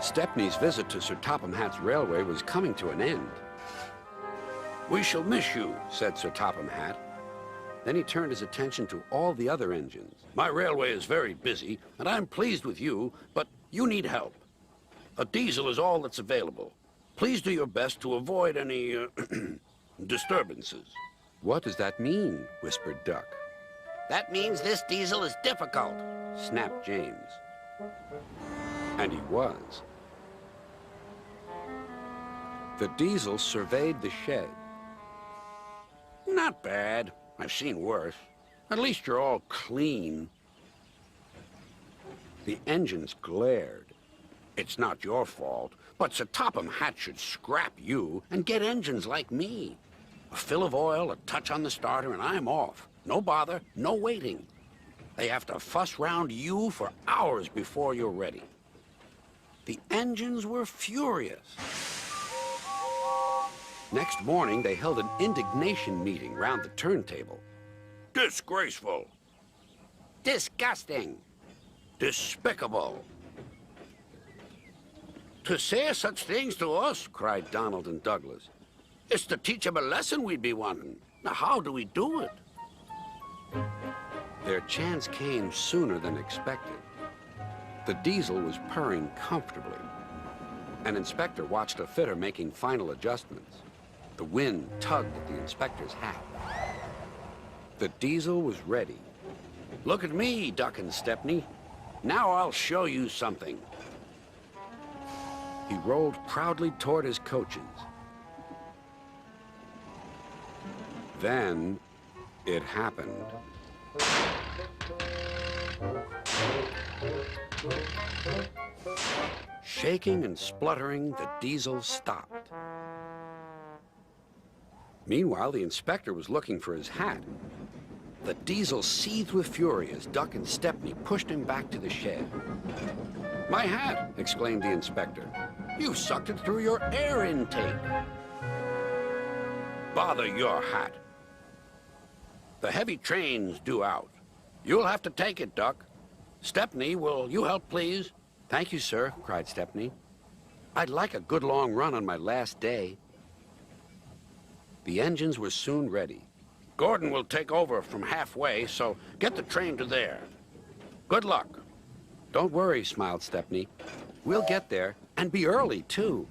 Stepney's visit to Sir Topham Hatt's railway was coming to an end. "We shall miss you," said Sir Topham Hatt. Then he turned his attention to all the other engines. "My railway is very busy, and I'm pleased with you, but you need help. A diesel is all that's available. Please do your best to avoid any disturbances." "What does that mean?" whispered Duck. "That means this diesel is difficult," snapped James. And he was. The diesel surveyed the shed. "Not bad. I've seen worse. At least you're all clean." The engines glared. "It's not your fault, but Sir Topham Hatt should scrap you and get engines like me. A fill of oil, a touch on the starter, and I'm off. No bother, no waiting. They have to fuss round you for hours before you're ready." The engines were furious. Next morning, they held an indignation meeting round the turntable. "Disgraceful. Disgusting. Despicable. To say such things to us," cried Donald and Douglas. "It's to teach them a lesson we'd be wanting. Now, how do we do it?" Their chance came sooner than expected. The diesel was purring comfortably. An inspector watched a fitter making final adjustments. The wind tugged at the inspector's hat. The diesel was ready. "Look at me, Duck and Stepney. Now I'll show you something." He rolled proudly toward his coaches. Then it happened. Shaking and spluttering, the diesel stopped. Meanwhile, the inspector was looking for his hat. The diesel seethed with fury as Duck and Stepney pushed him back to the shed. "My hat!" exclaimed the inspector. "You sucked it through your air intake." "Bother your hat. The heavy train's due out. You'll have to take it, Duck. Stepney, will you help, please?" "Thank you, sir," cried Stepney. "I'd like a good long run on my last day." The engines were soon ready. "Gordon will take over from halfway, so get the train to there. Good luck." "Don't worry," smiled Stepney. "We'll get there, and be early, too."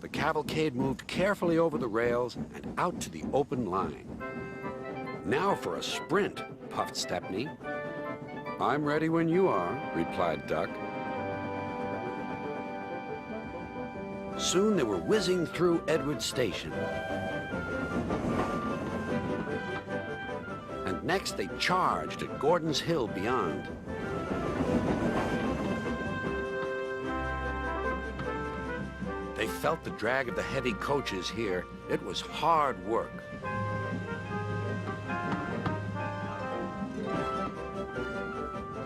The cavalcade moved carefully over the rails and out to the open line. "Now for a sprint," puffed Stepney. "I'm ready when you are," replied Duck. Soon they were whizzing through Edward Station. And next they charged at Gordon's Hill beyond. They felt the drag of the heavy coaches here. It was hard work.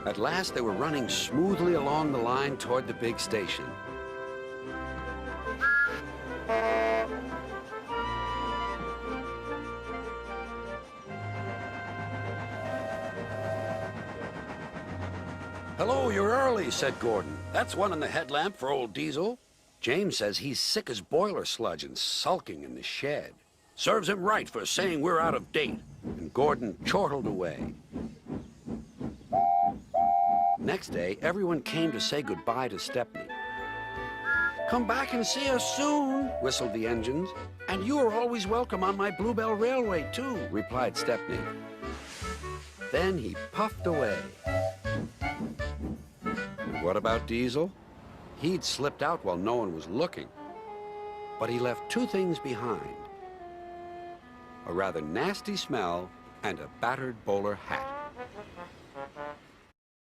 At last they were running smoothly along the line toward the big station. "Hello, you're early," said Gordon. "That's one in the headlamp for old Diesel." James says he's sick as boiler sludge and sulking in the shed. "Serves him right for saying we're out of date." And Gordon chortled away. Next day, everyone came to say goodbye to Stepney. "Come back and see us soon," whistled the engines. "And you are always welcome on my Bluebell Railway, too," replied Stepney. Then he puffed away. What about Diesel? He'd slipped out while no one was looking. But he left two things behind: a rather nasty smell and a battered bowler hat.